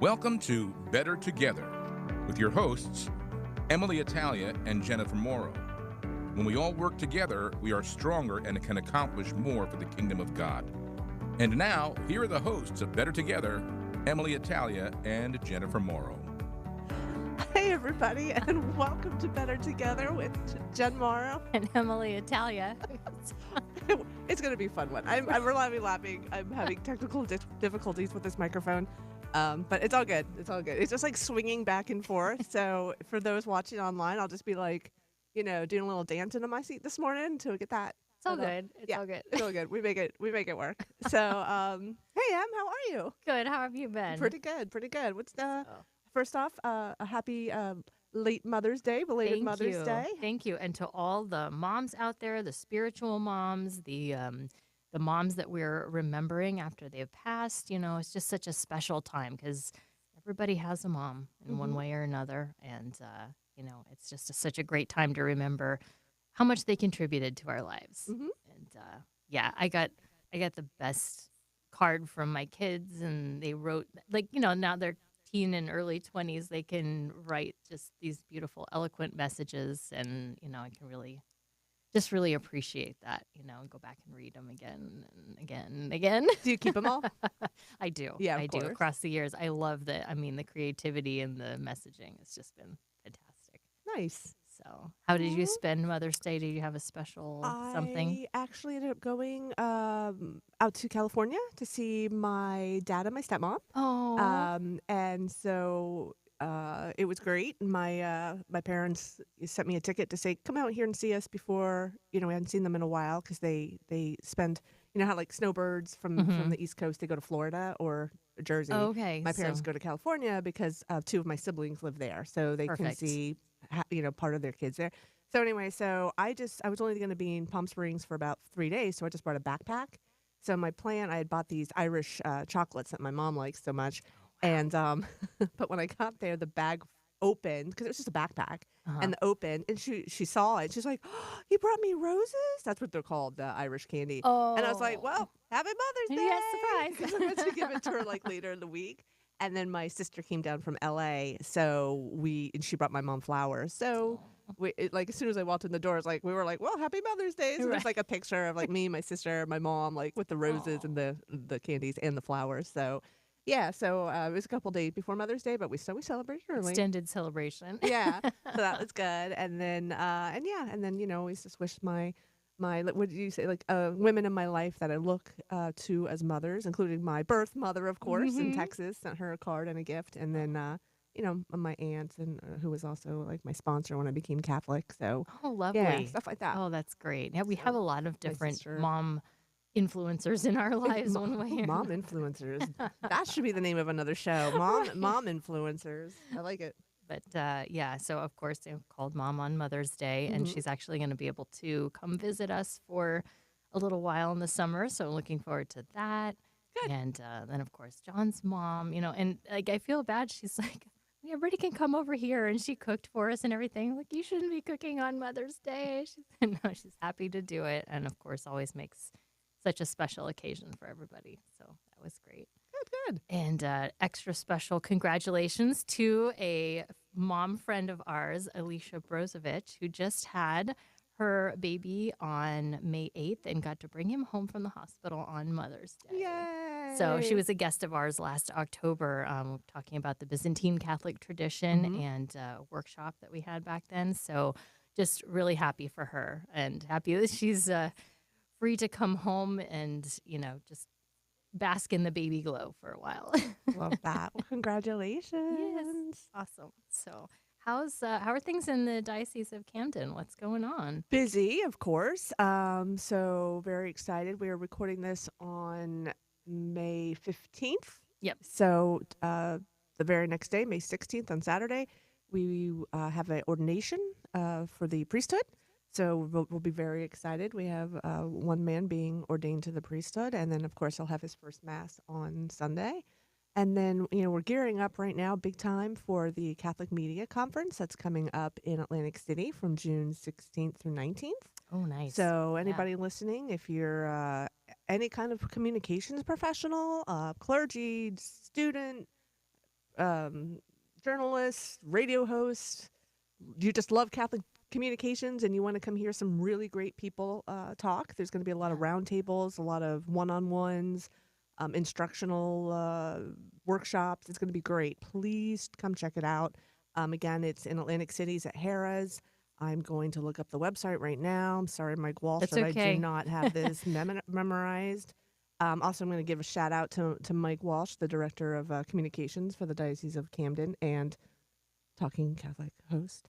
Welcome to Better Together with your hosts, Emily Italia and Jennifer Morrow. When we all work together, we are stronger and can accomplish more for the kingdom of God. And now, here are the hosts of Better Together, Emily Italia and Jennifer Morrow. Hey, everybody, and welcome to Better Together with Jen Morrow. And Emily Italia. It's going to be a fun one. I'm really laughing. I'm having technical difficulties with this microphone, but it's all good. It's all good. It's just like swinging back and forth. So for those watching online, I'll just be like, doing a little dance into my seat this morning to get that. It's all good. It's all good. It's all good. We make it work. So, hey, Em, how are you? Good. How have you been? Pretty good. What's the first off? A happy late Mother's Day, belated Mother's Day. Thank you. And to all the moms out there, the spiritual moms, the moms that we're remembering after they've passed, it's just such a special time because everybody has a mom in one way or another. And, it's just such a great time to remember how much they contributed to our lives. Mm-hmm. And, I got the best card from my kids, and they wrote, now they're teen and early 20s, they can write just these beautiful, eloquent messages, and I can really appreciate that, and go back and read them again and again and again. Do you keep them all? I do. Yeah, I of do course. across the years. I love the creativity and the messaging. It's just been fantastic. Nice. So, how did you spend Mother's Day? Did you have a special something? I actually ended up going out to California to see my dad and my stepmom. Oh, And so it was great. My parents sent me a ticket to say, come out here and see us before, we hadn't seen them in a while because they spend, how like snowbirds from the East Coast, they go to Florida or Jersey. okay. My parents so- go to California because two of my siblings live there. So they can Perfect. see, part of their kids there. So anyway, I was only going to be in Palm Springs for about 3 days. So I just brought a backpack. So my plan, I had bought these Irish chocolates that my mom likes so much. And, but when I got there, the bag opened because it was just a backpack and she saw it. She's like, oh, you brought me roses? That's what they're called, the Irish candy. Oh, And I was like, well, happy Mother's Day. Yes, surprise. Because I'm going to give it to her like later in the week. And then my sister came down from LA. So she brought my mom flowers. So as soon as I walked in the doors, we were like, well, happy Mother's Day. So there's like a picture of like me, my sister, my mom, like with the roses and the candies and the flowers. So yeah, so it was a couple days before Mother's Day, but we celebrated early. Extended celebration. Yeah, so that was good. And then we just wish my what did you say, women in my life that I look to as mothers, including my birth mother, of course, in Texas, sent her a card and a gift, and then my aunt and who was also like my sponsor when I became Catholic. So Oh, lovely. yeah, stuff like that. Oh, that's great. Yeah, we have a lot of different sister. mom influencers in our lives one way or Mom another. influencers. That should be the name of another show. Mom influencers. I like it. But so of course they called Mom on Mother's Day, and she's actually going to be able to come visit us for a little while in the summer. So looking forward to that. Good. And then of course John's mom, and like I feel bad. She's like, "Yeah, everybody can come over here, and she cooked for us and everything. Like, you shouldn't be cooking on Mother's Day." She said, no, she's happy to do it, and of course always makes such a special occasion for everybody. So that was great. Good. And extra special congratulations to a mom friend of ours, Alicia Brozovic, who just had her baby on May 8th and got to bring him home from the hospital on Mother's Day. Yay. So she was a guest of ours last October, talking about the Byzantine Catholic tradition and a workshop that we had back then. So just really happy for her and happy that she's free to come home and, just bask in the baby glow for a while. Love that. Well, congratulations. Yes. Awesome. So how are things in the Diocese of Camden? What's going on? Busy, of course. So very excited. We are recording this on May 15th. Yep. So the very next day, May 16th on Saturday, we have an ordination for the priesthood. So we'll be very excited. We have one man being ordained to the priesthood, and then, of course, he'll have his first Mass on Sunday. And then, we're gearing up right now big time for the Catholic Media Conference that's coming up in Atlantic City from June 16th through 19th. Oh, nice. So anybody listening, if you're any kind of communications professional, clergy, student, journalist, radio host, you just love Catholic communications and you want to come hear some really great people talk, there's going to be a lot of Yeah. roundtables, a lot of one-on-ones, instructional workshops. It's going to be great. Please come check it out. Again, it's in Atlantic City's at Harrah's. I'm going to look up the website right now. I'm sorry, Mike Walsh, That's that I do okay. not have this memorized. Also, I'm going to give a shout out to Mike Walsh, the director of communications for the Diocese of Camden and Talking Catholic host.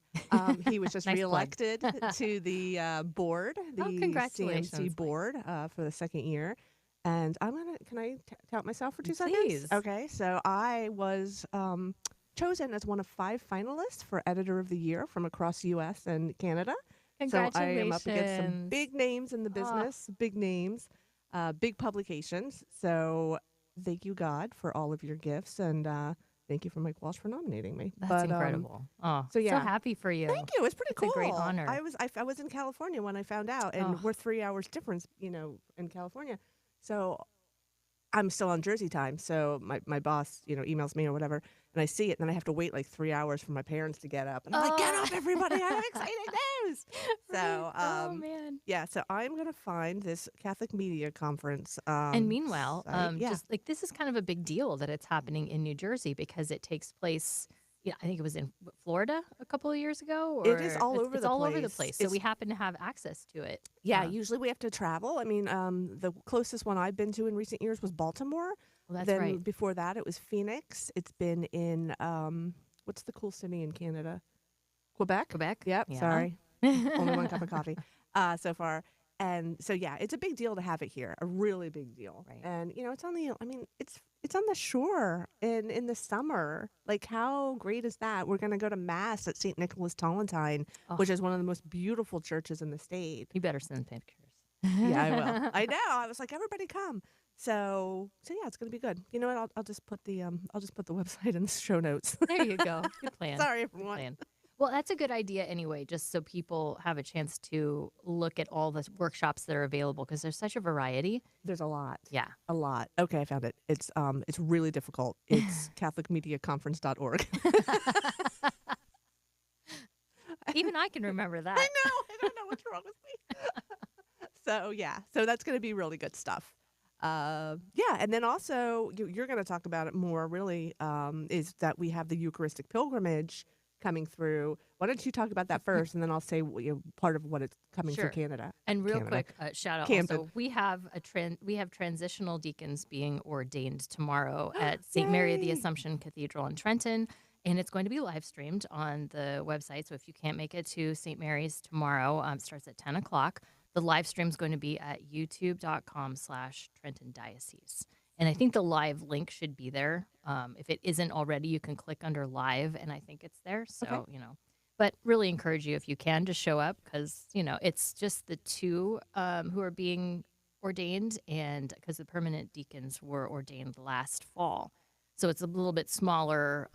He was just Nice plug. reelected to the board, the Oh, congratulations, CMC Mike. board for the second year. And can I tout myself for 2 Please. seconds? Okay, so I was chosen as one of 5 finalists for Editor of the Year from across U.S. and Canada. So I am up against some Congratulations. big names in the Ah. business, big names, big publications. So thank you, God, for all of your gifts, and thank you for Mike Walsh for nominating me. That's But, incredible. Oh, so yeah. happy for you. Thank you. It's pretty It's cool. a great honor. I was in California when I found out, and Oh. we're 3 hours difference, in California. So I'm still on Jersey time. So my boss, emails me or whatever, and I see it, and then I have to wait like 3 hours for my parents to get up, and I'm like, "Get Oh. up, everybody! I have exciting news!" So oh man. yeah. So I'm gonna find this Catholic Media Conference. And meanwhile, site. Yeah. just like this is kind of a big deal that it's happening in New Jersey because it takes place. Yeah, I think it was in Florida a couple of years ago. It is or all it's- over it's the all over the place. place. So It's- we happen to have access to it. Yeah, Uh, usually we have to travel. I mean, the closest one I've been to in recent years was Baltimore. well, that's Then right. before that, it was Phoenix. It's been in what's the cool city in Canada? Quebec. Quebec. Yep. Yeah. Sorry, only one cup of coffee so far. And so yeah, it's a big deal to have it here. A really big deal. Right. And it's on the. I mean, it's on the shore in the summer. Like, how great is that? We're gonna go to mass at St. Nicholas Tolentine, Oh. which is one of the most beautiful churches in the state. You better send pictures. Yeah, I will. I know. I was like, everybody come. So yeah, it's gonna be good. You know what? I'll just put the website in the show notes. There you go. Good plan. Sorry, Good everyone. plan. Well, that's a good idea anyway, just so people have a chance to look at all the workshops that are available because there's such a variety. There's a lot. Yeah. A lot. Okay, I found it. It's really difficult. It's CatholicMediaConference.org. Even I can remember that. I know. I don't know what's wrong with me. So yeah. So that's going to be really good stuff. Yeah, and then also you're going to talk about it more. Really, is that we have the Eucharistic pilgrimage coming through. Why don't you talk about that first, and then I'll say part of what it's coming Sure. through Canada. And real Canada. quick, shout out Camden. also, we have transitional deacons being ordained tomorrow at St. Mary of the Yay. Assumption Cathedral in Trenton, and it's going to be live streamed on the website. So if you can't make it to St. Mary's tomorrow, it starts at 10 o'clock. The live stream is going to be at youtube.com/Trenton Diocese. And I think the live link should be there. If it isn't already, you can click under live, and I think it's there. So, Okay. But really encourage you, if you can, to show up because, it's just the two who are being ordained, and because the permanent deacons were ordained last fall. So it's a little bit smaller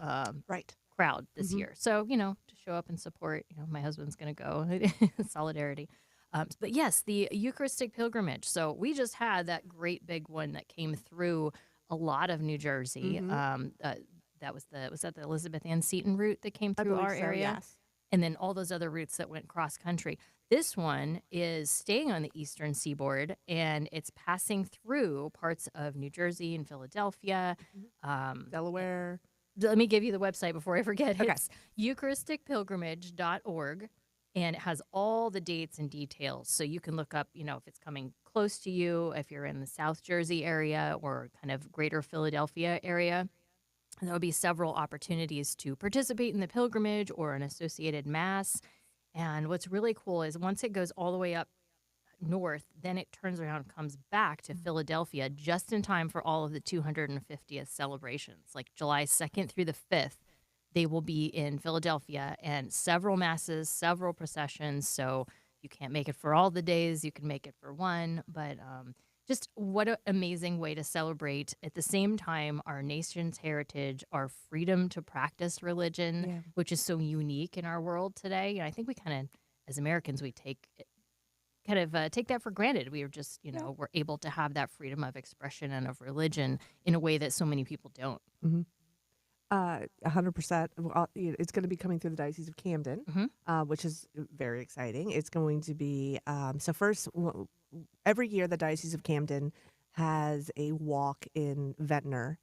Right. crowd this Mhm. year. So, to show up and support, my husband's going to go. Solidarity. But yes, the Eucharistic pilgrimage. So we just had that great big one that came through a lot of New Jersey. Mhm. Was that the Elizabeth Ann Seton route that came I through believe our so, area? yes. And then all those other routes that went cross country. This one is staying on the eastern seaboard, and it's passing through parts of New Jersey and Philadelphia. Delaware. Let me give you the website before I forget. Okay. It's eucharisticpilgrimage.org, and it has all the dates and details. So you can look up, if it's coming close to you, if you're in the South Jersey area or kind of greater Philadelphia area. There will be several opportunities to participate in the pilgrimage or an associated mass. And what's really cool is once it goes all the way up north, then it turns around and comes back to Philadelphia just in time for all of the 250th celebrations. Like July 2nd through the 5th, they will be in Philadelphia, and several masses, several processions. So you can't make it for all the days, you can make it for one. But just what an amazing way to celebrate at the same time our nation's heritage, our freedom to practice religion, Yeah. which is so unique in our world today. And I think we kind of, as Americans, we take that for granted. We are just, we're able to have that freedom of expression and of religion in a way that so many people don't. 100%. It's going to be coming through the Diocese of Camden, which is very exciting. It's going to be so first every year the Diocese of Camden has a walk in Ventnor,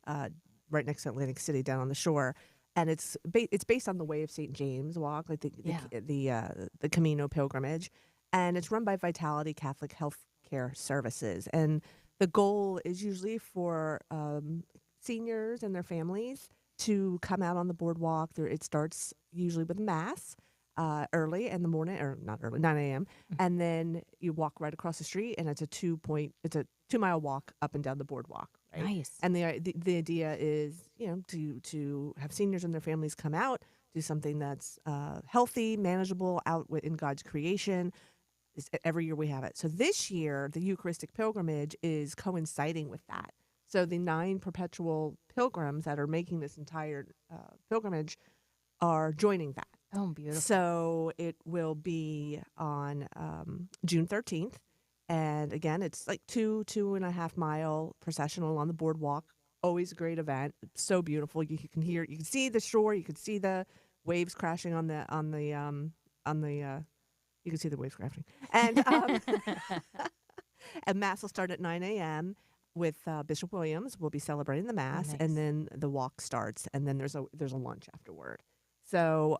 right next to Atlantic City, down on the shore, and it's based on the Way of St. James walk, like the Camino pilgrimage, and it's run by Vitality Catholic Healthcare Services, and the goal is usually for seniors and their families to come out on the boardwalk. It starts usually with mass early in the morning, or not early, 9 a.m. And then you walk right across the street, and it's a 2-mile walk up and down the boardwalk. Right? Nice. And the idea is, to have seniors and their families come out, do something that's healthy, manageable, out in God's creation. Every year we have it. So this year, the Eucharistic pilgrimage is coinciding with that. So the 9 perpetual pilgrims that are making this entire pilgrimage are joining that. Oh, beautiful. So it will be on June 13th. And again, it's like 2.5 mile processional on the boardwalk. Always a great event. So beautiful. You can see the shore. You can see the waves crashing on the you can see the waves crashing. And and mass will start at 9 a.m. with Bishop Williams. We'll be celebrating the mass, Nice. and then the walk starts, and then there's a lunch afterward. So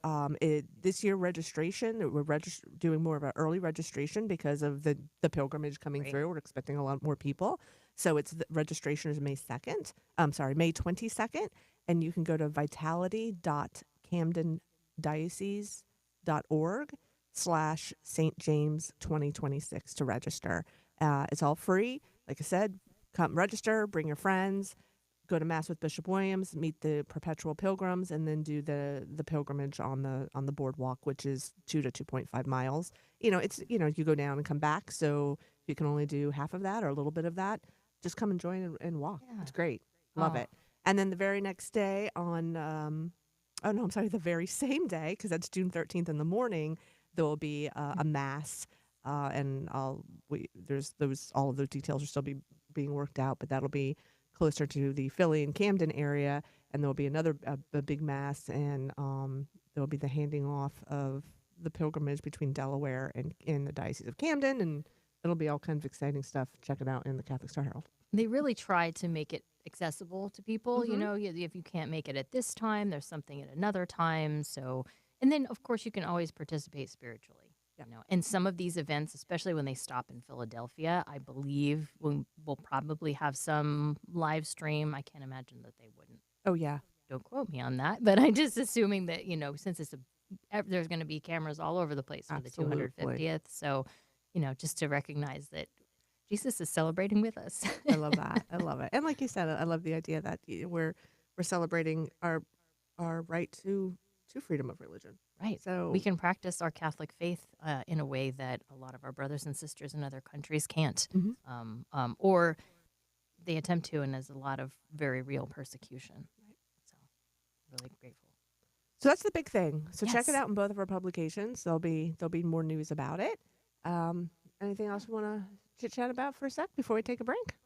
this year registration, we're doing more of an early registration because of the pilgrimage coming Great. through. We're expecting a lot more people. So the registration is May 22nd, and you can go to vitality.camdendiocese.org/St. James 2026 to register. It's all free. Like I said, come register, bring your friends, go to Mass with Bishop Williams, meet the perpetual pilgrims, and then do the pilgrimage on the boardwalk, which is 2 to 2.5 miles. It's you go down and come back. So if you can only do half of that or a little bit of that, just come and join and walk. Yeah. It's great. Love Oh. it. And then the very next day the very same day, because that's June 13th in the morning, there will be a mass, and all of those details are still being worked out, but that'll be closer to the Philly and Camden area, and there'll be another a big mass, and there'll be the handing off of the pilgrimage between Delaware and in the Diocese of Camden, and it'll be all kinds of exciting stuff. Check it out in the Catholic Star Herald. They really try to make it accessible to people. Mhm. If you can't make it at this time, there's something at another time. So, and then of course you can always participate spiritually. Yeah. And some of these events, especially when they stop in Philadelphia, I believe we'll probably have some live stream. I can't imagine that they wouldn't. Oh yeah. Don't quote me on that, but I'm just assuming that since there's going to be cameras all over the place for Absolutely. the 250th. So, just to recognize that Jesus is celebrating with us. I love that. I love it. And like you said, I love the idea that we're celebrating our right to freedom of religion. Right. So We can practice our Catholic faith in a way that a lot of our brothers and sisters in other countries can't, Mhm. or they attempt to, and there's a lot of very real persecution. So, really grateful. So that's the big thing. So check it Yes. out in both of our publications. There'll be more news about it. Anything else we want to chit chat about for a sec before we take a break?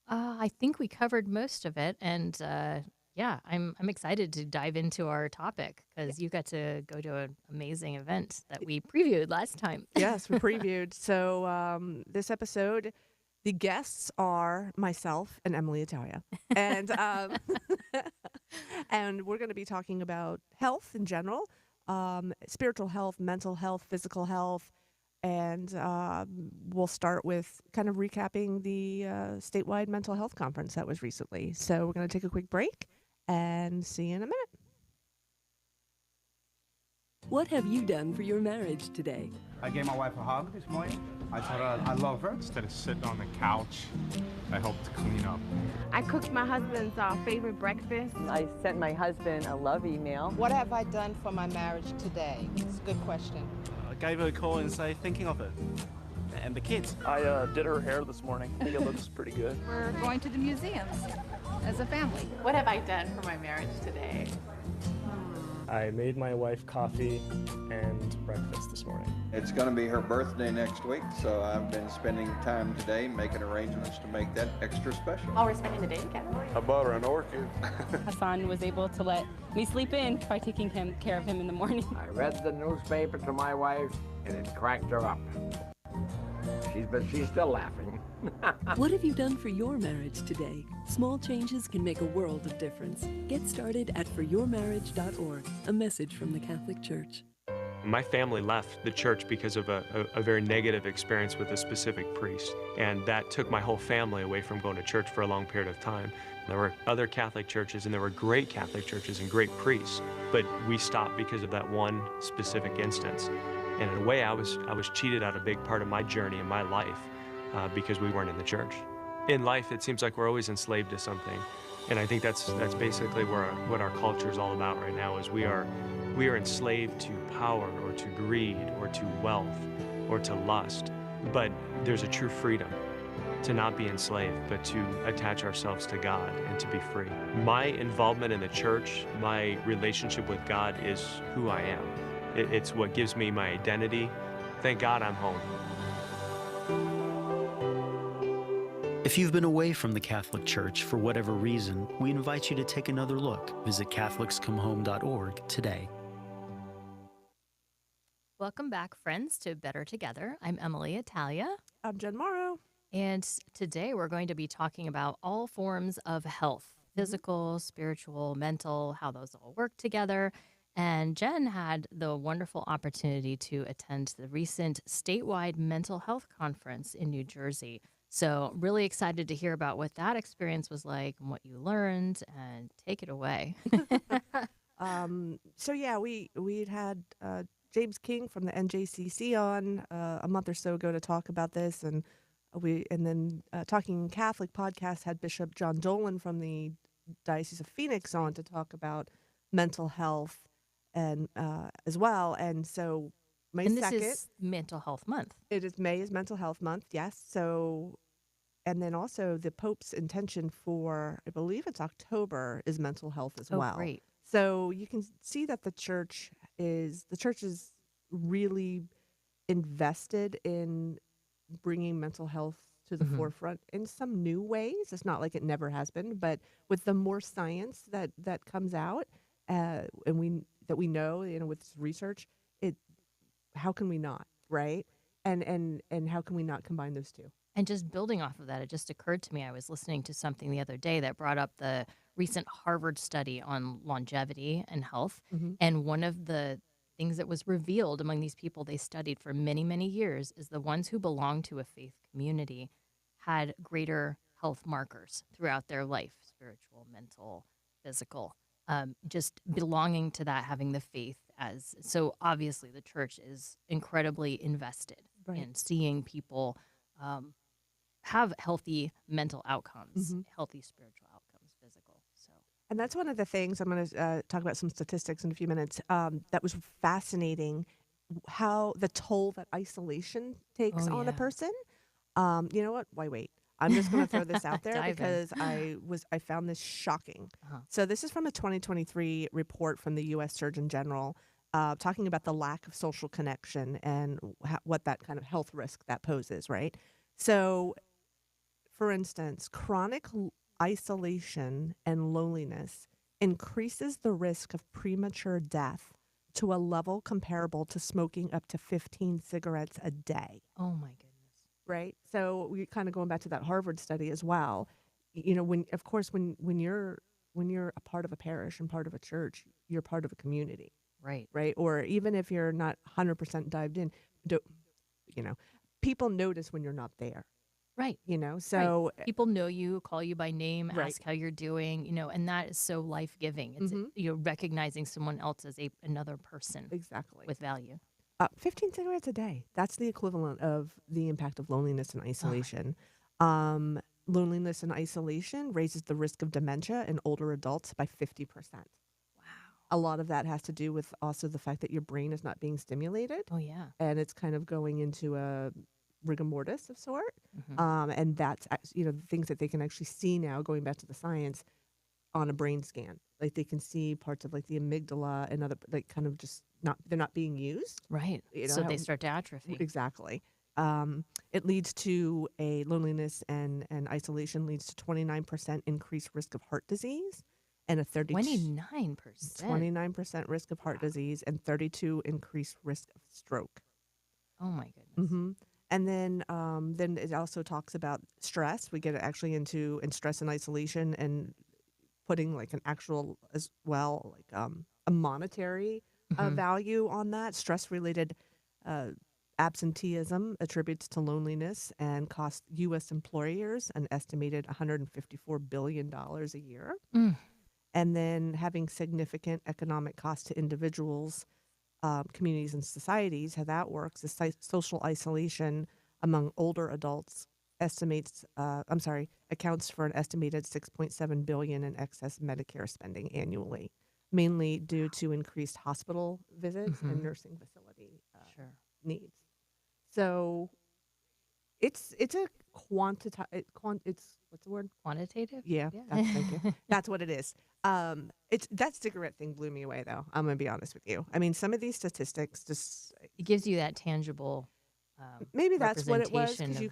I think we covered most of it, and I'm excited to dive into our topic because you got to go to an amazing event that we previewed last time. Yes, we previewed. So this episode, the guests are myself and Emily Italia, and and we're going to be talking about health in general, spiritual health, mental health, physical health. And we'll start with kind of recapping the statewide mental health conference that was recently. So we're going to take a quick break and see you in a minute. What have you done for your marriage today? I gave my wife a hug this morning. I told her I love her. Instead of sitting on the couch, I helped clean up. I cooked my husband's favorite breakfast. I sent my husband a love email. What have I done for my marriage today? It's a good question. I gave her a call and say thinking of her and the kids. I did her hair this morning. I think it looks pretty good. We're going to the museums as a family. What have I done for my marriage today? I made my wife coffee and breakfast this morning. It's going to be her birthday next week, so I've been spending time today making arrangements to make that extra special. Oh, we're spending the day together. I bought her an orchid. Hassan was able to let me sleep in by taking care of him in the morning. I read the newspaper to my wife, and it cracked her up. She's still laughing. What have you done for your marriage today? Small changes can make a world of difference. Get started at foryourmarriage.org. A message from the Catholic Church. My family left the church because of a very negative experience with a specific priest, and that took my whole family away from going to church for a long period of time. There were other Catholic churches, and there were great Catholic churches and great priests, but we stopped because of that one specific instance. And in a way, I was cheated out a big part of my journey in my life because we weren't in the church. In life, it seems like we're always enslaved to something, and I think that's basically what our culture is all about right now. Is we are enslaved to power or to greed or to wealth or to lust. But there's a true freedom to not be enslaved, but to attach ourselves to God and to be free. My involvement in the church, my relationship with God is who I am. It's what gives me my identity. Thank God I'm home. If you've been away from the Catholic Church for whatever reason, we invite you to take another look. Visit CatholicsComeHome.org today. Welcome back, friends, to Better Together. I'm Emily Italia. I'm Jen Morrow. And today we're going to be talking about all forms of health, physical, spiritual, mental, how those all work together. And Jen had the wonderful opportunity to attend the recent statewide mental health conference in New Jersey. So really excited to hear about what that experience was like and what you learned, and take it away. So yeah, we'd had James King from the NJCC on a month or so ago to talk about this, and then Talking Catholic podcast had Bishop John Dolan from the Diocese of Phoenix on to talk about mental health and as well. And so May 2nd. This is Mental Health Month. May is Mental Health Month, yes. So, and then also the Pope's intention for, I believe it's October, is mental health as well. Great. So you can see that the church is really invested in bringing mental health to the forefront in some new ways. It's not like it never has been, but with the more science that comes out, and we know, with this research, how can we not, right? And how can we not combine those two? And just building off of that, it just occurred to me, I was listening to something the other day that brought up the recent Harvard study on longevity and health. And one of the things that was revealed among these people they studied for many, many years is the ones who belonged to a faith community had greater health markers throughout their life, spiritual, mental, physical. Just belonging to that, having the faith as, so obviously the church is incredibly invested in seeing people have healthy mental outcomes, healthy spiritual outcomes, physical. So, and that's one of the things I'm going to talk about some statistics in a few minutes. That was fascinating, how the toll that isolation takes on a person. You know what? Why wait? I'm just going to throw this out there because I found this shocking. So this is from a 2023 report from the U.S. Surgeon General talking about the lack of social connection and what that kind of health risk that poses, right? So, for instance, chronic isolation and loneliness increases the risk of premature death to a level comparable to smoking up to 15 cigarettes a day. Oh, my goodness. Right. So we kind of going back to that Harvard study as well. When you're a part of a parish and part of a church, you're part of a community. Right. Right. Or even if you're not 100% dived in, people notice when you're not there. Right. So people know you, call you by name, ask how you're doing, and that is so life-giving. It's recognizing someone else as another person. Exactly. With value. 15 cigarettes a day. That's the equivalent of the impact of loneliness and isolation. Loneliness and isolation raises the risk of dementia in older adults by 50%. Wow. A lot of that has to do with also the fact that your brain is not being stimulated. Oh, yeah. And it's kind of going into a rigor mortis of sort. And that's, the things that they can actually see now, going back to the science, on a brain scan. like they can see parts of like the amygdala and other like kind of just they're not being used. Right. You know, So they start to atrophy. Exactly. It leads to a loneliness and isolation leads to 29% increased risk of heart disease and a 29% risk of heart disease and 32 increased risk of stroke. Oh my goodness. And then it also talks about stress. We get actually into stress and isolation and putting like an actual as well, like a monetary value on that. Stress related absenteeism attributes to loneliness and cost U.S. employers an estimated $154 billion a year. And then having significant economic cost to individuals, communities, and societies. How that works is social isolation among older adults accounts for an estimated $6.7 billion in excess Medicare spending annually, mainly due to increased hospital visits and nursing facility needs. So it's a what's the word? Quantitative? Yeah. Thank you. That's what it is. That cigarette thing blew me away, though. I'm gonna be honest with you. I mean, some of these statistics just it gives you that tangible. Maybe that's what it was because you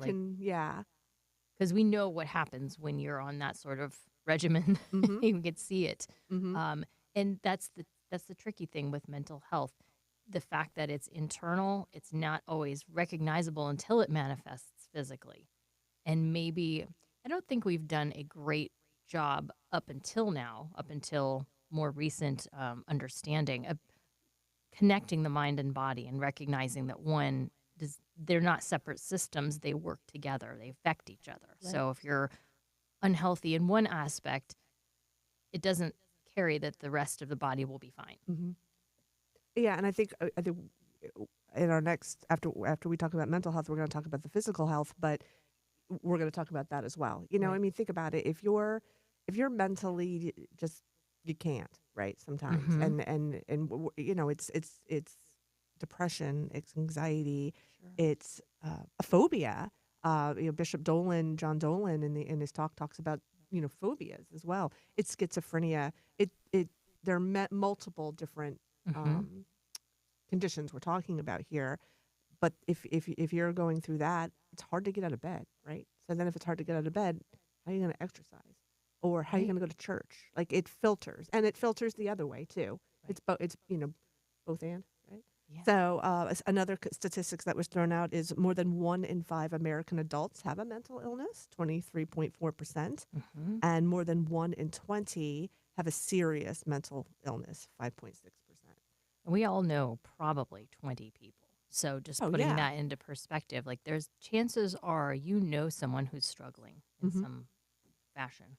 because we know what happens when you're on that sort of regimen. You can see it, and that's the tricky thing with mental health. The fact that it's internal, it's not always recognizable until it manifests physically. And maybe, I don't think we've done a great job up until more recent understanding of connecting the mind and body and recognizing that they're not separate systems, they work together, they affect each other. Right. So if you're unhealthy in one aspect, it doesn't carry that the rest of the body will be fine. Yeah, and I think in our next after we talk about mental health, we're going to talk about the physical health, but we're going to talk about that as well. You know, I mean, think about it. If you're mentally just you can't, right? Sometimes, and you know, it's depression, it's anxiety, it's a phobia. Bishop Dolan, John Dolan, in his talks about phobias as well. It's schizophrenia. There are multiple different conditions we're talking about here, but if you're going through that, it's hard to get out of bed, right? So then if it's hard to get out of bed, how are you going to exercise, or how are you going to go to church? Like it filters the other way too. Right. It's both and, right? Yeah. So another statistics that was thrown out is more than 1 in 5 American adults have a mental illness, 23.4%, and more than 1 in 20 have a serious mental illness, 5.6%. We all know probably 20 people. So just putting that into perspective, like there's chances are someone who's struggling in some fashion.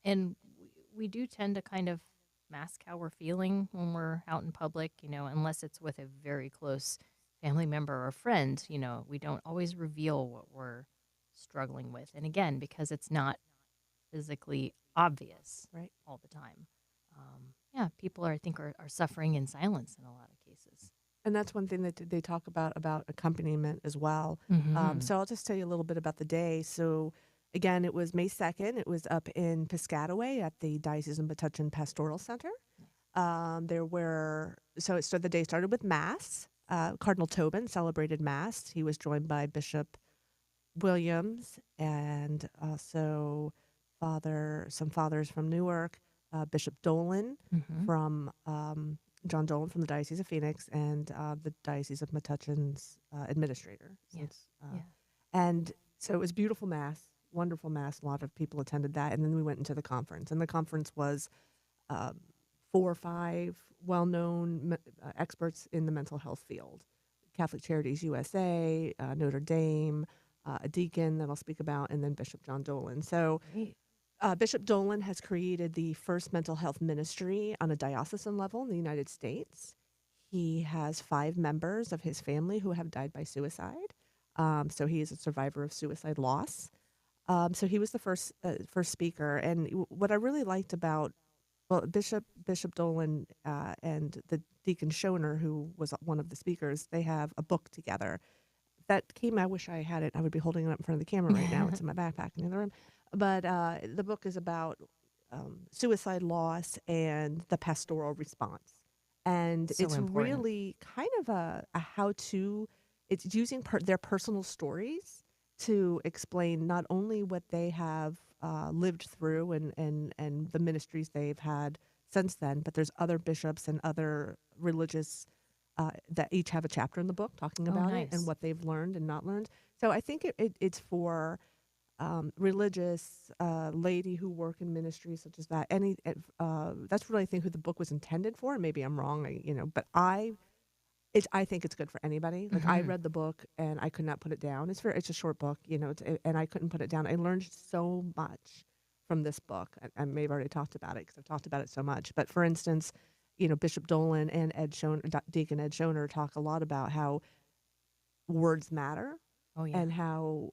And we do tend to kind of mask how we're feeling when we're out in public, unless it's with a very close family member or friend, we don't always reveal what we're struggling with. And again, because it's not physically obvious all the time. People I think are suffering in silence in a lot of cases. And that's one thing that they talk about accompaniment as well. So I'll just tell you a little bit about the day. So again, it was May 2nd. It was up in Piscataway at the Diocesan Metuchen Pastoral Center. So the day started with Mass. Cardinal Tobin celebrated Mass. He was joined by Bishop Williams and also some fathers from Newark, Bishop Dolan from John Dolan from the Diocese of Phoenix, and the Diocese of Metuchen's administrator. And so it was beautiful Mass, wonderful Mass. A lot of people attended that. And then we went into the conference. And the conference was 4 or 5 well-known experts in the mental health field. Catholic Charities USA, Notre Dame, a deacon that I'll speak about, and then Bishop John Dolan. So Bishop Dolan has created the first mental health ministry on a diocesan level in the United States. He has 5 members of his family who have died by suicide. So he is a survivor of suicide loss. So he was the first speaker. And what I really liked about Bishop Dolan and the Deacon Schoner, who was one of the speakers, they have a book together that came. I wish I had it. I would be holding it up in front of the camera right now. It's in my backpack in the other room. But the book is about suicide loss and the pastoral response. And So it's important. really kind of a how-to. It's using their personal stories to explain not only what they have lived through and the ministries they've had since then, but there's other bishops and other religious that each have a chapter in the book talking Oh, about it and nice. what they've learned and not learned. So I think it's for religious laity who work in ministries such as that. That's really, I think, who the book was intended for. Maybe I'm wrong, but I think it's good for anybody. Like I read the book and I could not put it down. It's a short book, and I couldn't put it down. I learned so much from this book. I may have already talked about it because I've talked about it so much. But for instance, Bishop Dolan and Deacon Ed Schoner talk a lot about how words matter Oh, yeah. and how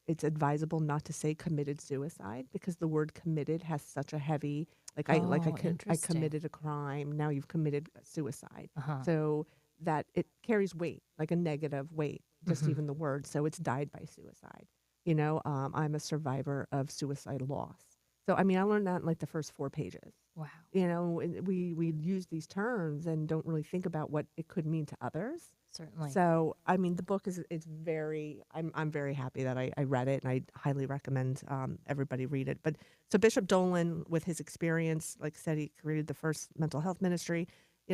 it's advisable not to say committed suicide because the word committed has such a heavy, I interesting. committed a crime. Now you've committed suicide. Uh-huh. So that it carries weight, like a negative weight, just even the word. So it's died by suicide. I'm a survivor of suicide loss. So, I learned that in the first 4 pages. Wow. And we use these terms and don't really think about what it could mean to others. Certainly. So, the book it's very, I'm very happy that I read it, and I highly recommend everybody read it. But so Bishop Dolan, with his experience, like I said, he created the first mental health ministry.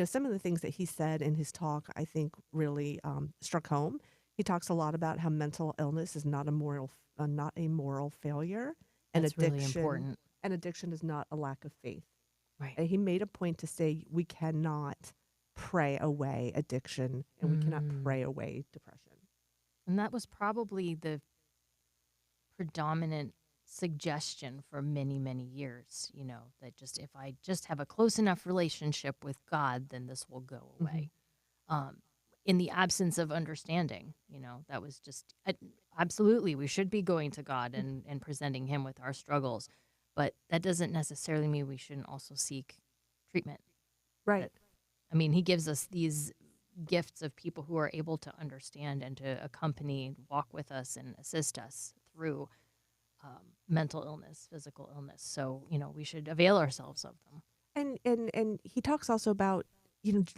Some of the things that he said in his talk, I think really struck home. He talks a lot about how mental illness is not a moral failure. And That's addiction, really important. and addiction is not a lack of faith. Right. And he made a point to say we cannot pray away addiction and we cannot pray away depression. And that was probably the predominant suggestion for many, many years, that just if I just have a close enough relationship with God, then this will go away. In the absence of understanding, that was just absolutely, we should be going to God and presenting him with our struggles. But that doesn't necessarily mean we shouldn't also seek treatment. Right. He gives us these gifts of people who are able to understand and to accompany, walk with us, and assist us through mental illness, physical illness. So, we should avail ourselves of them. And he talks also about,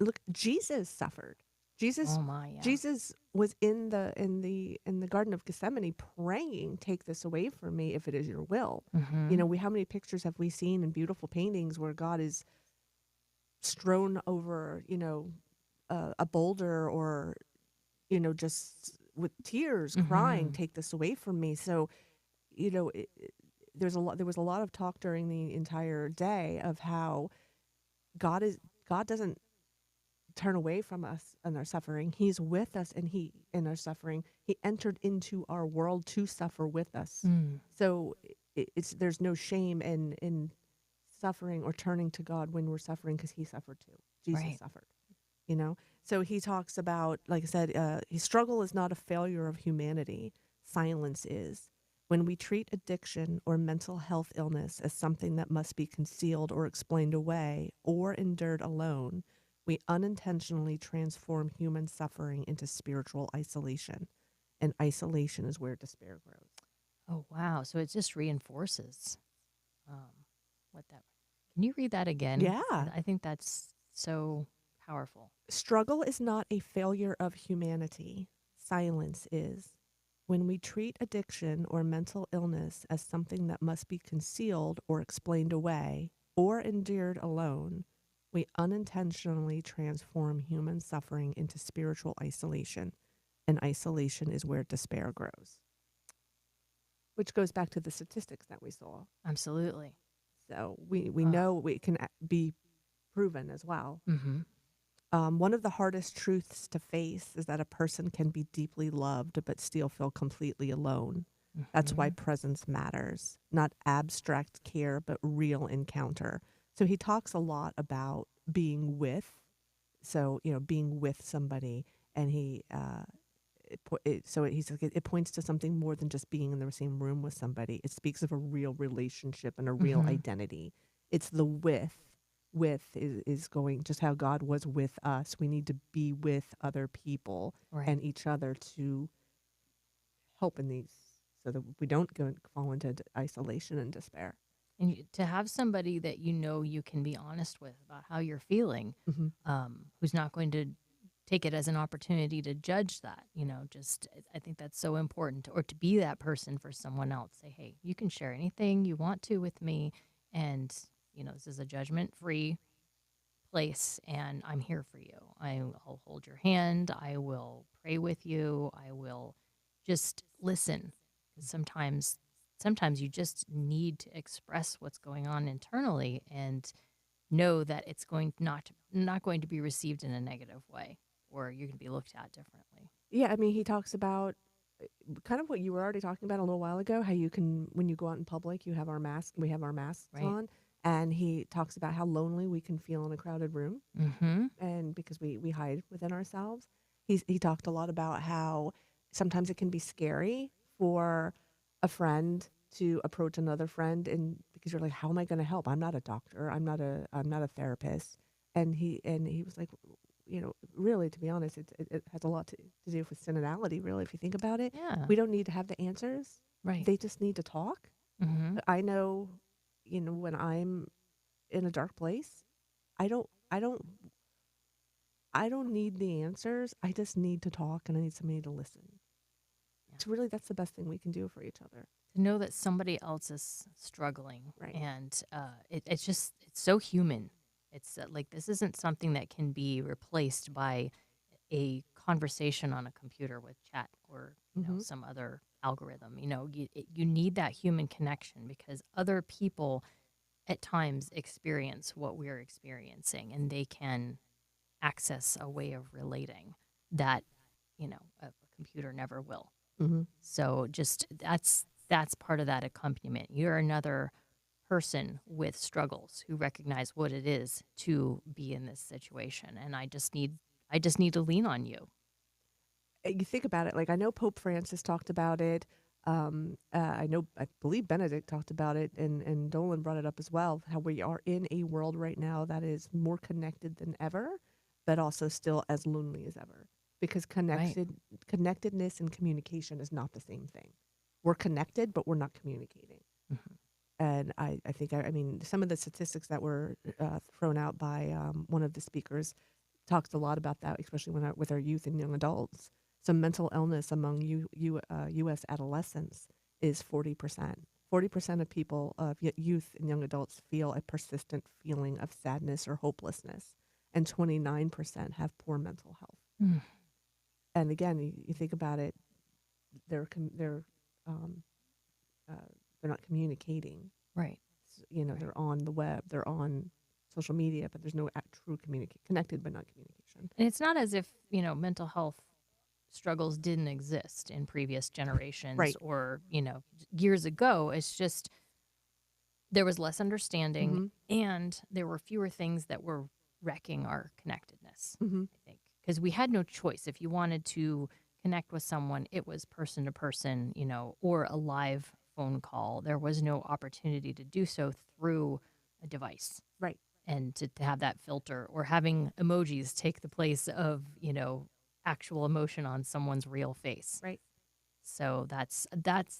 look, Jesus suffered. Jesus was in the Garden of Gethsemane praying, "Take this away from me if it is your will." How many pictures have we seen in beautiful paintings where God is strewn over, a boulder or, just with tears crying, "Take this away from me." So, there was a lot of talk during the entire day of how God doesn't turn away from us and our suffering. He's with us, and in our suffering, he entered into our world to suffer with us. So there's no shame in suffering or turning to God when we're suffering, because he suffered too. Jesus suffered, So he talks about, like I said, his struggle is not a failure of humanity. Silence is. When we treat addiction or mental health illness as something that must be concealed or explained away or endured alone, we unintentionally transform human suffering into spiritual isolation. And isolation is where despair grows. Oh, wow. So it just reinforces what that. Can you read that again? Yeah. I think that's so powerful. Struggle is not a failure of humanity. Silence is. When we treat addiction or mental illness as something that must be concealed or explained away or endured alone, we unintentionally transform human suffering into spiritual isolation. And isolation is where despair grows. Which goes back to the statistics that we saw. Absolutely. So we know it can be proven as well. One of the hardest truths to face is that a person can be deeply loved but still feel completely alone. That's why presence matters. Not abstract care, but real encounter. So he talks a lot about being with. So, being with somebody, and he says it points to something more than just being in the same room with somebody. It speaks of a real relationship and a real identity. It's the with is going just how God was with us. We need to be with other people and each other to help in these, so that we don't fall into isolation and despair. And to have somebody that you know you can be honest with about how you're feeling, who's not going to take it as an opportunity to judge that, just I think that's so important. Or to be that person for someone else. Say, hey, you can share anything you want to with me. And, this is a judgment-free place, and I'm here for you. I'll hold your hand. I will pray with you. I will just listen. 'Cause sometimes you just need to express what's going on internally and know that it's not going to be received in a negative way, or you're going to be looked at differently. Yeah, I mean, he talks about kind of what you were already talking about a little while ago, how you can, when you go out in public, we have our masks Right. on. And he talks about how lonely we can feel in a crowded room, Mm-hmm. and because we hide within ourselves. He talked a lot about how sometimes it can be scary for a friend to approach another friend, and because you're like, how am I going to help? I'm not a doctor. I'm not a therapist. And he was like, really, to be honest, it has a lot to do with synodality, really, if you think about it. Yeah. We don't need to have the answers. Right. They just need to talk. Mm-hmm. I know, when I'm in a dark place, I don't need the answers. I just need to talk, and I need somebody to listen. It's really, that's the best thing we can do for each other. To know that somebody else is struggling, Right. and it's so human. It's like this isn't something that can be replaced by a conversation on a computer with chat or some other algorithm. You need that human connection, because other people at times experience what we're experiencing, and they can access a way of relating that a computer never will. Mm-hmm. So just that's part of that accompaniment. You're another person with struggles who recognize what it is to be in this situation, and I just need to lean on you. You think about it, like, I know Pope Francis talked about it. I believe Benedict talked about it, and Dolan brought it up as well, how we are in a world right now that is more connected than ever, but also still as lonely as ever. Because connectedness and communication is not the same thing. We're connected, but we're not communicating. Mm-hmm. And I think, I mean, some of the statistics that were thrown out by one of the speakers talks a lot about that, especially with our youth and young adults. So mental illness among U.S. adolescents is 40%. 40% of people, of youth and young adults, feel a persistent feeling of sadness or hopelessness, and 29% have poor mental health. Mm. And again, you think about it, they're not communicating. Right. They're on the web, they're on social media, but there's no true connected but not communication. And it's not as if mental health struggles didn't exist in previous generations, Right. or years ago. It's just there was less understanding, and there were fewer things that were wrecking our connectedness. Mm-hmm. I think because we had no choice. If you wanted to connect with someone, it was person to person, or a live phone call. There was no opportunity to do so through a device. Right. And to have that filter, or having emojis take the place of, actual emotion on someone's real face. Right. So that's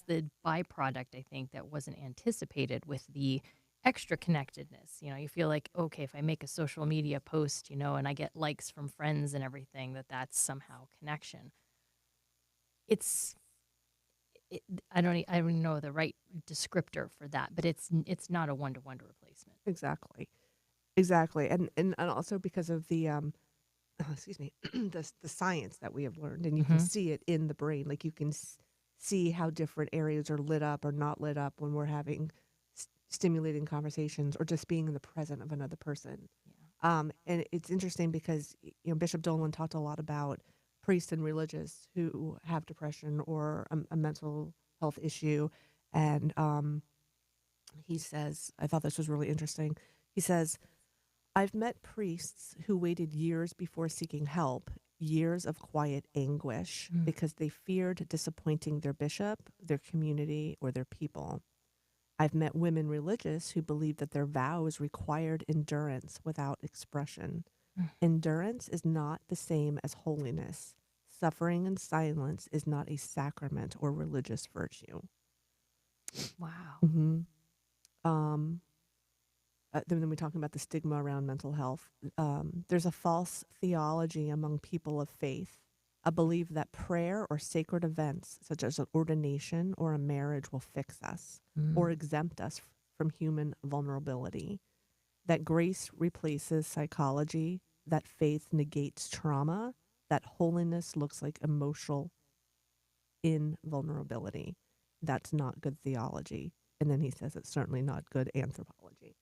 the byproduct, I think, that wasn't anticipated with the extra connectedness. You feel like, okay, if I make a social media post, and I get likes from friends and everything, that's somehow connection. I don't even know the right descriptor for that, but it's not a one-to-one replacement. Exactly. And also because of the the science that we have learned, and you can see it in the brain. Like, you can see how different areas are lit up or not lit up when we're having stimulating conversations or just being in the present of another person. Yeah. And it's interesting because Bishop Dolan talked a lot about priests and religious who have depression or a mental health issue, and he says, I thought this was really interesting. He says, I've met priests who waited years before seeking help, years of quiet anguish, because they feared disappointing their bishop, their community, or their people. I've met women religious who believed that their vows required endurance without expression. Endurance is not the same as holiness. Suffering in silence is not a sacrament or religious virtue. Wow. Mm-hmm. then we're talking about the stigma around mental health. There's a false theology among people of faith, a belief that prayer or sacred events, such as an ordination or a marriage, will fix us or exempt us from human vulnerability, that grace replaces psychology, that faith negates trauma, that holiness looks like emotional invulnerability. That's not good theology. And then he says it's certainly not good anthropology.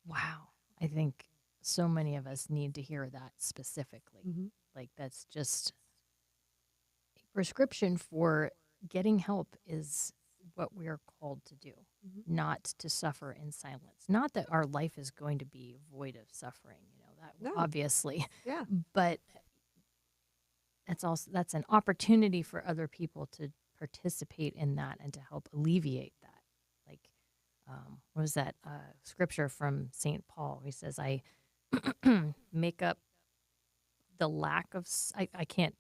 Wow. I think so many of us need to hear that specifically. Like, that's just a prescription for getting help is what we are called to do, not to suffer in silence. Not that our life is going to be void of suffering, that obviously. Yeah. But that's an opportunity for other people to participate in that and to help alleviate that. Like, what was that scripture from St. Paul? He says, I make up the lack of, I can't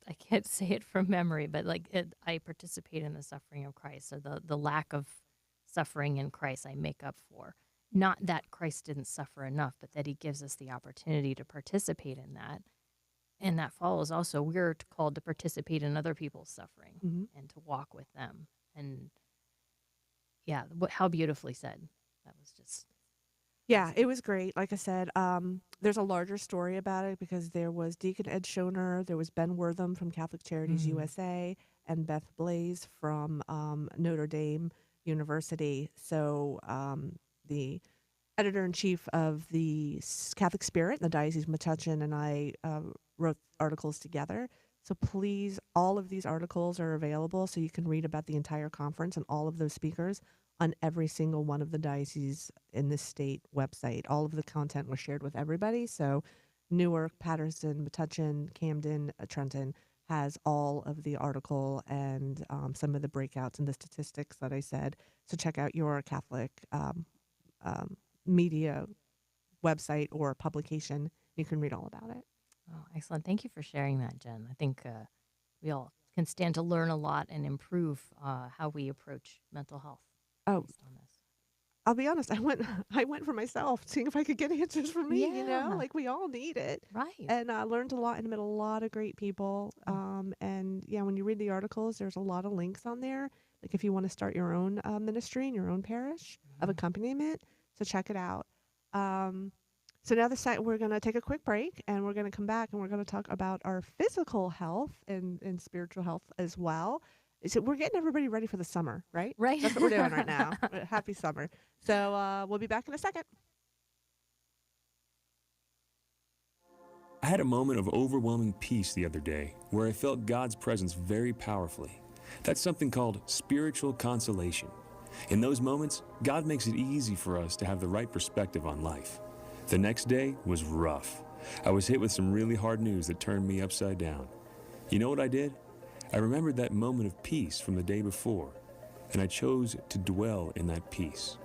say it from memory, but I participate in the suffering of Christ. So the lack of suffering in Christ I make up for. Not that Christ didn't suffer enough, but that he gives us the opportunity to participate in that. And that follows also, we're called to participate in other people's suffering and to walk with them. And yeah, how beautifully said. That was just... Yeah, it was great. Like I said, there's a larger story about it because there was Deacon Ed Schoner, there was Ben Wortham from Catholic Charities USA, and Beth Blaze from Notre Dame University. So the editor-in-chief of the Catholic Spirit in the Diocese of Metuchen and I wrote articles together. So please, all of these articles are available so you can read about the entire conference and all of those speakers on every single one of the dioceses in this state website. All of the content was shared with everybody. So Newark, Patterson, Metuchen, Camden, Trenton has all of the article and some of the breakouts and the statistics that I said. So check out your Catholic media website or publication. You can read all about it. Oh, excellent. Thank you for sharing that, Jen. I think we all can stand to learn a lot and improve how we approach mental health. Oh, I'll be honest. I went for myself, seeing if I could get answers for me. Like we all need it, right? And I learned a lot and met a lot of great people. And yeah, when you read the articles, there's a lot of links on there. Like if you want to start your own ministry in your own parish of accompaniment, so check it out. So now we're going to take a quick break, and we're going to come back, and we're going to talk about our physical health and spiritual health as well. So we're getting everybody ready for the summer, right? Right. That's what we're doing right now. Happy summer. So we'll be back in a second. I had a moment of overwhelming peace the other day where I felt God's presence very powerfully. That's something called spiritual consolation. In those moments, God makes it easy for us to have the right perspective on life. The next day was rough. I was hit with some really hard news that turned me upside down. You know what I did? I remembered that moment of peace from the day before, and I chose to dwell in that peace.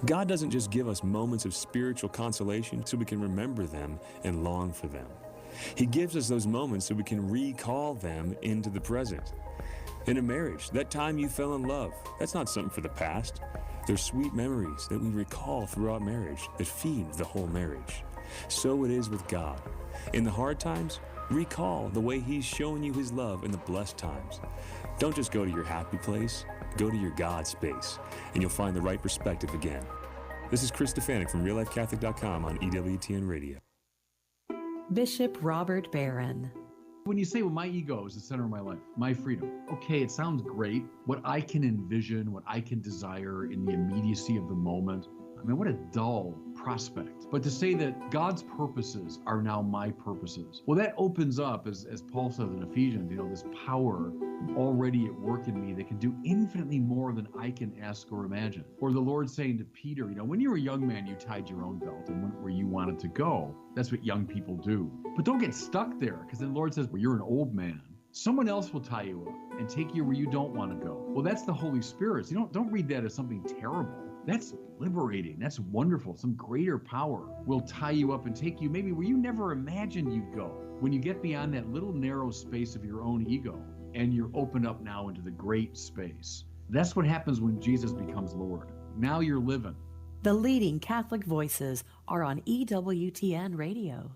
God doesn't just give us moments of spiritual consolation so we can remember them and long for them. He gives us those moments so we can recall them into the present. In a marriage, that time you fell in love, that's not something for the past. They're sweet memories that we recall throughout marriage that feed the whole marriage. So it is with God. In the hard times, recall the way He's shown you His love in the blessed times. Don't just go to your happy place, go to your God space, and you'll find the right perspective again. This is Chris Stefanik from RealLifeCatholic.com on EWTN Radio. Bishop Robert Barron. When you say, well, my ego is the center of my life, my freedom, okay, it sounds great. What I can envision, what I can desire in the immediacy of the moment, I mean, what a dull prospect. But to say that God's purposes are now my purposes, well, that opens up, as Paul says in Ephesians, this power already at work in me that can do infinitely more than I can ask or imagine. Or the Lord saying to Peter, when you were a young man, you tied your own belt and went where you wanted to go. That's what young people do. But don't get stuck there, because then the Lord says, well, you're an old man. Someone else will tie you up and take you where you don't want to go. Well, that's the Holy Spirit. So don't read that as something terrible. That's liberating. That's wonderful. Some greater power will tie you up and take you maybe where you never imagined you'd go. When you get beyond that little narrow space of your own ego and you're opened up now into the great space. That's what happens when Jesus becomes Lord. Now you're living. The leading Catholic voices are on EWTN Radio.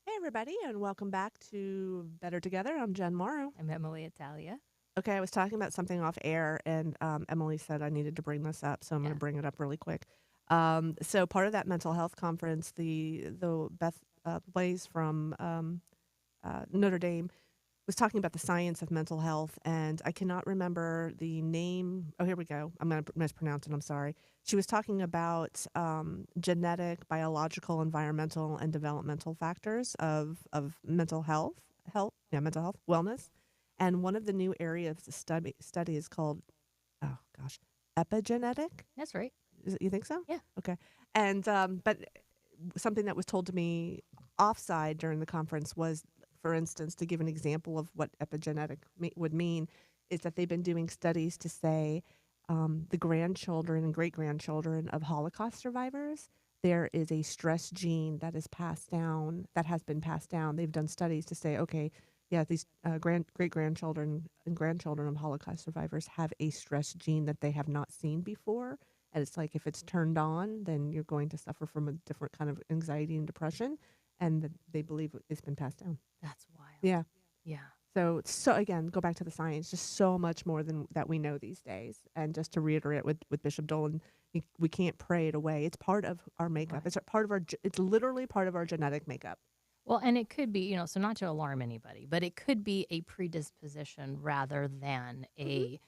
Hey, everybody, and welcome back to Better Together. I'm Jen Morrow. I'm Emily Italia. Okay, I was talking about something off air, and Emily said I needed to bring this up, so I'm going to bring it up really quick. So part of that mental health conference, the Beth Blaze from Notre Dame was talking about the science of mental health, and I cannot remember the name. Oh, here we go. I'm going to mispronounce it. I'm sorry. She was talking about genetic, biological, environmental, and developmental factors of mental health, mental health, wellness. And one of the new areas of study is called, epigenetic. That's right. You think so? Yeah. Okay. And but something that was told to me offside during the conference was, for instance, to give an example of what epigenetic would mean, is that they've been doing studies to say the grandchildren and great-grandchildren of Holocaust survivors, there is a stress gene that is passed down, that has been passed down. They've done studies to say, okay, yeah, these great-grandchildren and grandchildren of Holocaust survivors have a stress gene that they have not seen before. And it's like if it's turned on, then you're going to suffer from a different kind of anxiety and depression. And they believe it's been passed down. That's wild. Yeah. Yeah. So again, go back to the science, just so much more than that we know these days. And just to reiterate with Bishop Dolan, we can't pray it away. It's part of our makeup. Right. It's literally part of our genetic makeup. Well, and it could be, so not to alarm anybody, but it could be a predisposition rather than a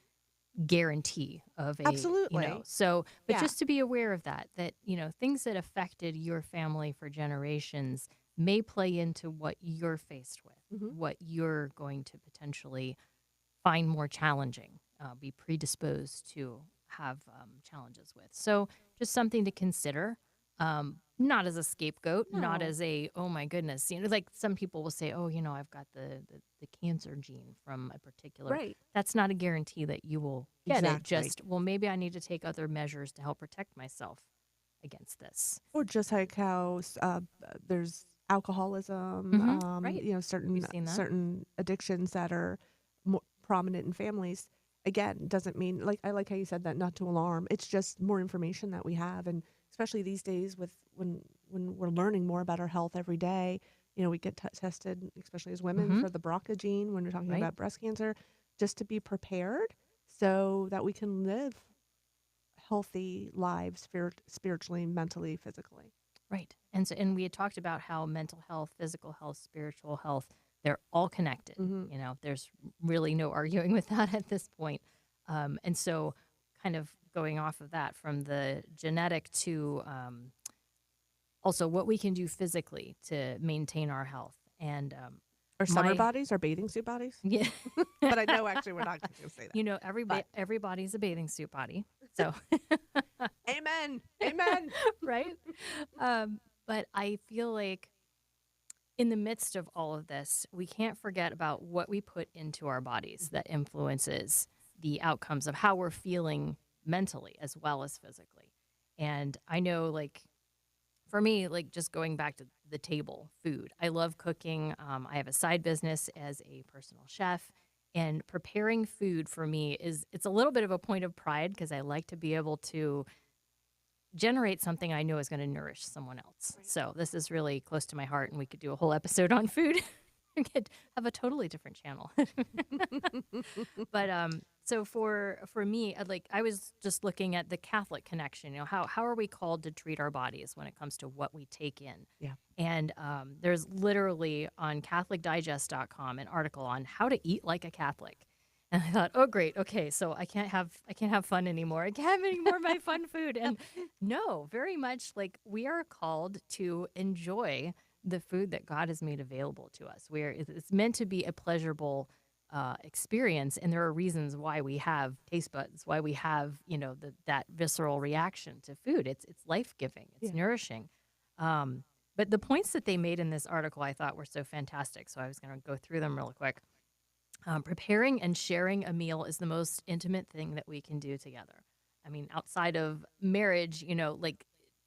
guarantee of a, absolutely. So, but just to be aware of that, things that affected your family for generations may play into what you're faced with, what you're going to potentially find more challenging, be predisposed to have challenges with. So just something to consider. Not as a scapegoat, not as a, oh my goodness, like some people will say, oh, I've got the cancer gene from a particular, right. That's not a guarantee that you will get exactly. it. Just, well, maybe I need to take other measures to help protect myself against this. Or just like how there's alcoholism, right. certain addictions that are more prominent in families. Again, doesn't mean, I like how you said that, not to alarm. It's just more information that we have, and especially these days with when we're learning more about our health every day, we get tested, especially as women, for the BRCA gene when we're talking about breast cancer, just to be prepared so that we can live healthy lives spiritually, mentally, physically. Right. And we had talked about how mental health, physical health, spiritual health, they're all connected. There's really no arguing with that at this point. And so kind of going off of that from the genetic to also what we can do physically to maintain our health. And our summer bodies, our bathing suit bodies. Yeah. But I know actually we're not going to say that. Everybody's a bathing suit body. So Amen. Amen. Right? But I feel like in the midst of all of this, we can't forget about what we put into our bodies that influences the outcomes of how we're feeling mentally as well as physically. And I know, for me, just going back to the table, food. I love cooking. I have a side business as a personal chef, and preparing food for me it's a little bit of a point of pride because I like to be able to generate something I know is going to nourish someone else. Right. So this is really close to my heart, and we could do a whole episode on food. We could have a totally different channel. But so for me, I was just looking at the Catholic connection. How are we called to treat our bodies when it comes to what we take in? Yeah. And there's literally on CatholicDigest.com an article on how to eat like a Catholic. And I thought, oh, great. Okay, so I can't have fun anymore. I can't have any more of my fun food. And no, very much we are called to enjoy the food that God has made available to us. It's meant to be a pleasurable experience, and there are reasons why we have taste buds, why we have that visceral reaction to food. It's life-giving, it's nourishing. But the points that they made in this article I thought were so fantastic, so I was going to go through them real quick. Preparing and sharing a meal is the most intimate thing that we can do together. I mean, outside of marriage,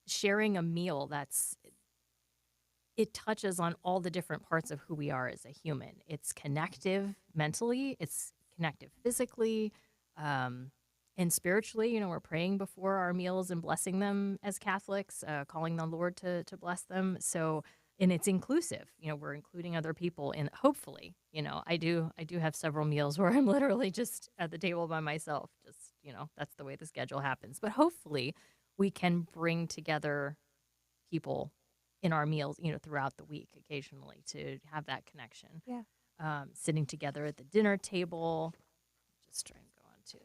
sharing a meal, it touches on all the different parts of who we are as a human. It's connective mentally, it's connective physically, And spiritually, we're praying before our meals and blessing them as Catholics, calling the Lord to bless them. So, and it's inclusive. We're including other people, and hopefully, I do have several meals where I'm literally just at the table by myself. Just, that's the way the schedule happens. But hopefully, we can bring together people in our meals, throughout the week occasionally to have that connection. Yeah. Sitting together at the dinner table. Just try and go on to.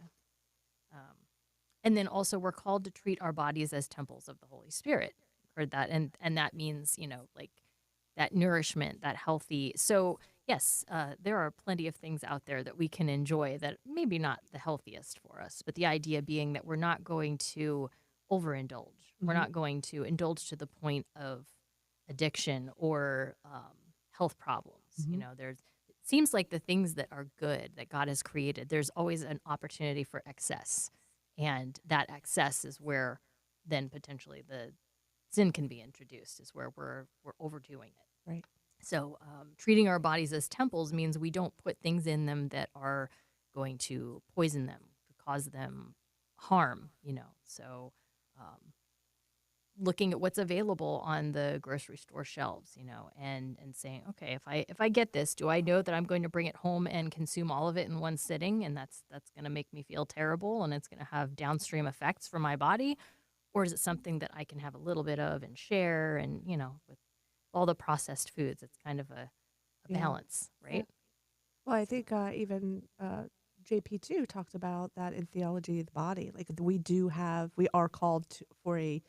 And then also we're called to treat our bodies as temples of the Holy Spirit. Heard that. And that means, like that nourishment, that healthy. So yes, there are plenty of things out there that we can enjoy that maybe not the healthiest for us, but the idea being that we're not going to overindulge. We're not going to indulge to the point of addiction or health problems. It seems like the things that are good that God has created, there's always an opportunity for excess. And that excess is where then potentially the sin can be introduced, is where we're overdoing it. Right. So treating our bodies as temples means we don't put things in them that are going to poison them, to cause them harm, So looking at what's available on the grocery store shelves, and saying, okay, if I get this, do I know that I'm going to bring it home and consume all of it in one sitting, and that's going to make me feel terrible, and it's going to have downstream effects for my body, or is it something that I can have a little bit of and share? And with all the processed foods, it's kind of a balance, right? Yeah. Well, I think even JP too talked about that in Theology of the Body. Like we are called for a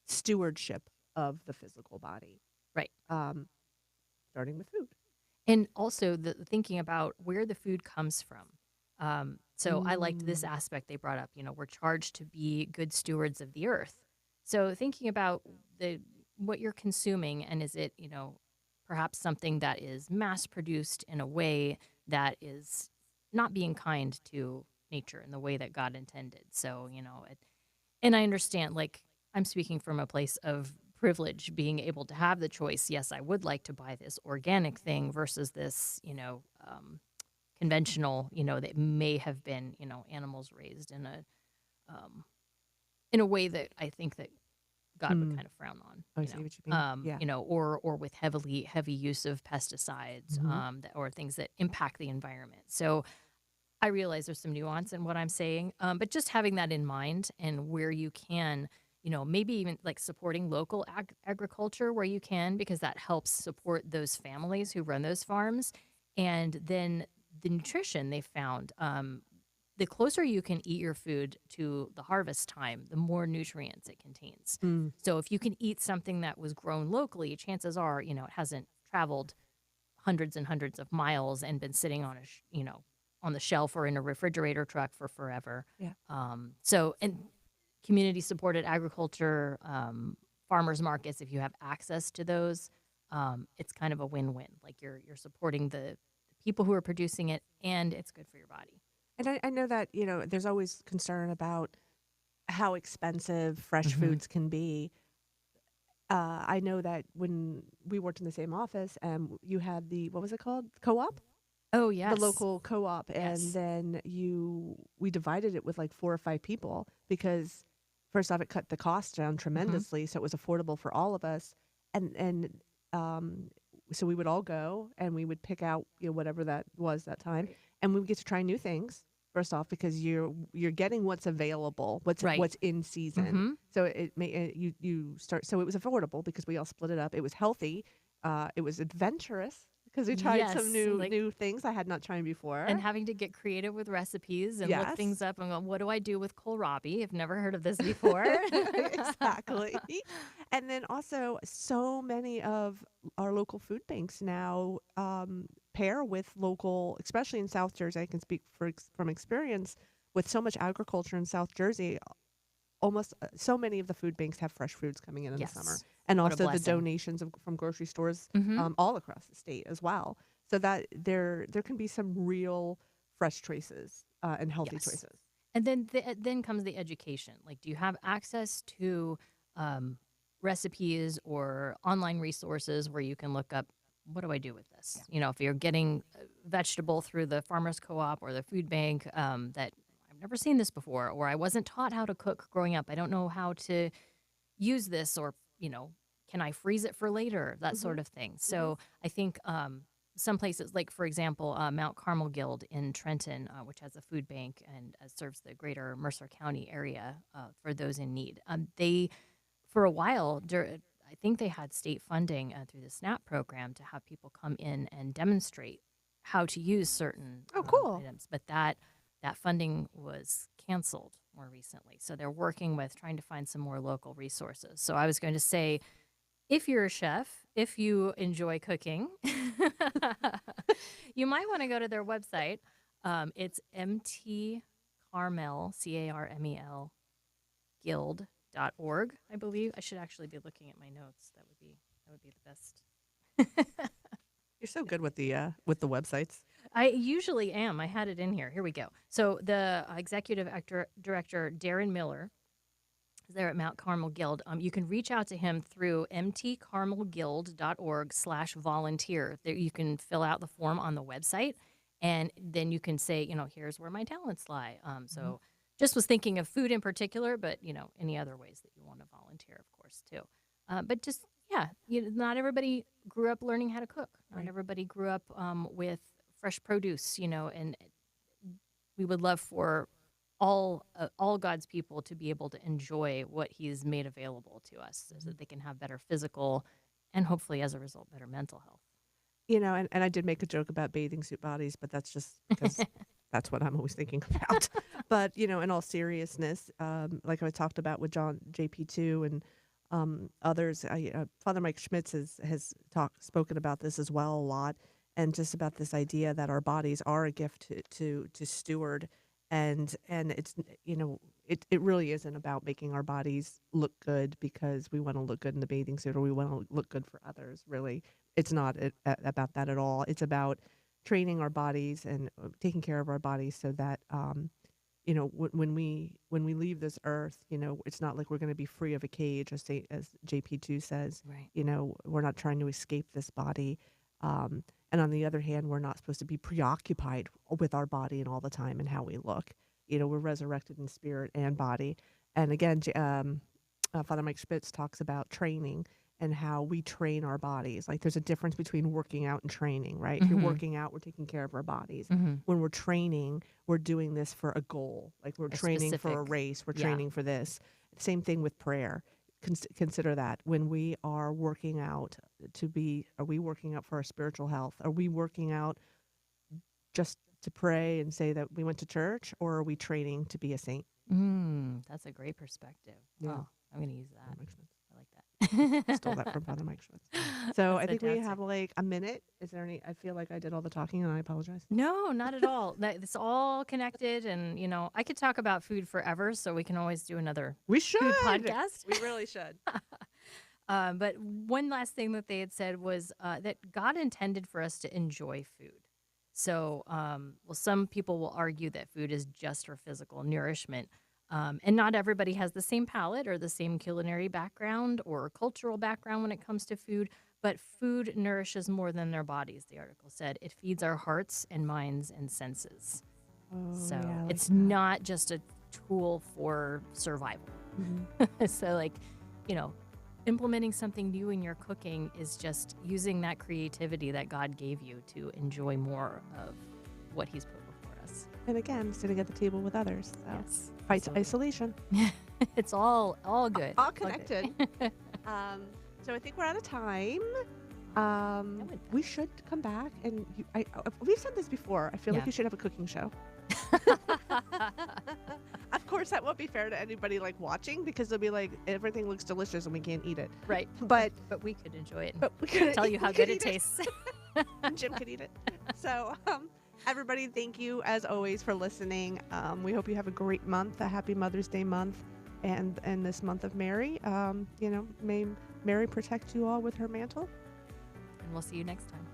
stewardship of the physical body, right? Starting with food, and also the thinking about where the food comes from. So I liked this aspect they brought up. We're charged to be good stewards of the earth. So thinking about what you're consuming, and is it perhaps something that is mass produced in a way that is not being kind to nature in the way that God intended. So and I understand, like, I'm speaking from a place of privilege, being able to have the choice. Yes, I would like to buy this organic thing versus this, conventional, that may have been, animals raised in a way that I think that God would kind of frown on. I see what you mean. Or with heavy use of pesticides, or things that impact the environment. So I realize there's some nuance in what I'm saying, but just having that in mind, and where you can, maybe even like supporting local agriculture where you can, because that helps support those families who run those farms. And then the nutrition they found, the closer you can eat your food to the harvest time, the more nutrients it contains. So if you can eat something that was grown locally, chances are, it hasn't traveled hundreds and hundreds of miles and been sitting on on the shelf or in a refrigerator truck for forever. Yeah. And community supported agriculture, farmers markets, if you have access to those, it's kind of a win-win. Like you're supporting the people who are producing it, and it's good for your body. And I know that, there's always concern about how expensive fresh foods can be. I know that when we worked in the same office, you had what was it called? Co-op? Oh, yes. The local co-op. Yes. And then we divided it with like 4 or 5 people because first off, it cut the cost down tremendously. So it was affordable for all of us. And so we would all go and we would pick out, whatever that was that time. Right. And we would get to try new things. First off, because you're getting what's available, what's in season. So you start. So it was affordable because we all split it up. It was healthy. It was adventurous because we tried some new things I had not tried before. And having to get creative with recipes and look things up and go, what do I do with kohlrabi? I've never heard of this before. Exactly. And then also, so many of our local food banks now pair with local, especially in South Jersey. I can speak from experience with so much agriculture in South Jersey. Almost so many of the food banks have fresh foods coming in the summer, and also the donations from grocery stores all across the state as well. So that there can be some real fresh choices and healthy choices. And then comes the education. Like, do you have access to recipes or online resources where you can look up, what do I do with this? If you're getting a vegetable through the farmer's co-op or the food bank that I I've never seen this before, or I wasn't taught how to cook growing up. I don't know how to use this, or, can I freeze it for later? That sort of thing. So I think some places, like, for example, Mount Carmel Guild in Trenton, which has a food bank and serves the greater Mercer County area for those in need. They, for a while, I think they had state funding through the SNAP program to have people come in and demonstrate how to use certain items. But that funding was canceled more recently. So they're working with trying to find some more local resources. So I was going to say, if you're a chef, if you enjoy cooking, you might want to go to their website. It's MT Carmel, CARMEL, guild.org, I believe. I should actually be looking at my notes. That would be the best. You're so good with the websites. I usually am. I had it in here. Here we go. So the executive director, Darren Miller, is there at Mount Carmel Guild. You can reach out to him through mtcarmelguild.org/volunteer. There you can fill out the form on the website, and then you can say, here's where my talents lie. So just was thinking of food in particular, but, any other ways that you want to volunteer, of course, too. But just, not everybody grew up learning how to cook. Not everybody grew up with fresh produce, and we would love for all God's people to be able to enjoy what He's made available to us, so that they can have better physical and hopefully, as a result, better mental health. And I did make a joke about bathing suit bodies, but that's just because that's what I'm always thinking about. But, in all seriousness, like I talked about with John JP2 and others, Father Mike Schmitz has spoken about this as well a lot, and just about this idea that our bodies are a gift to steward, and it's it really isn't about making our bodies look good because we want to look good in the bathing suit or we want to look good for others. Really, it's not about that at all. It's about training our bodies and taking care of our bodies so that when we leave this earth, it's not like we're going to be free of a cage, as JP2 says. Right. We're not trying to escape this body. And on the other hand, we're not supposed to be preoccupied with our body and all the time and how we look. We're resurrected in spirit and body. And again, Father Mike Schmitz talks about training and how we train our bodies. Like, there's a difference between working out and training, right? If you're working out, we're taking care of our bodies. When we're training, we're doing this for a goal. Like, we're training for a race. We're training for this. Same thing with prayer. Consider that. When we are working out are we working out for our spiritual health? Are we working out just to pray and say that we went to church, or are we training to be a saint? That's a great perspective. Yeah. Oh, I'm going to use that. I like that. Stole that from Father Mike Schmitz. So I think we have like a minute. Is there any? I feel like I did all the talking, and I apologize. No, not at all. It's all connected, and I could talk about food forever. So we can always do another. We should food podcast. We really should. But one last thing that they had said was that God intended for us to enjoy food. So, some people will argue that food is just for physical nourishment. And not everybody has the same palate or the same culinary background or cultural background when it comes to food, but food nourishes more than their bodies, the article said. It feeds our hearts and minds and senses. It's not just a tool for survival. So, implementing something new in your cooking is just using that creativity that God gave you to enjoy more of what He's put before us. And again, sitting at the table with others. So. Yes. Fights isolation. It's all good. All connected. So I think we're out of time. We should come back, and we've said this before. I feel like you should have a cooking show. Of course, that won't be fair to anybody watching, because they'll be like, everything looks delicious and we can't eat it. Right. But we could enjoy it. But we could tell you how good it tastes. Jim could eat it. So, everybody, thank you as always for listening. We hope you have a great month, a happy Mother's Day month, and this month of Mary. May Mary protect you all with her mantle. And we'll see you next time.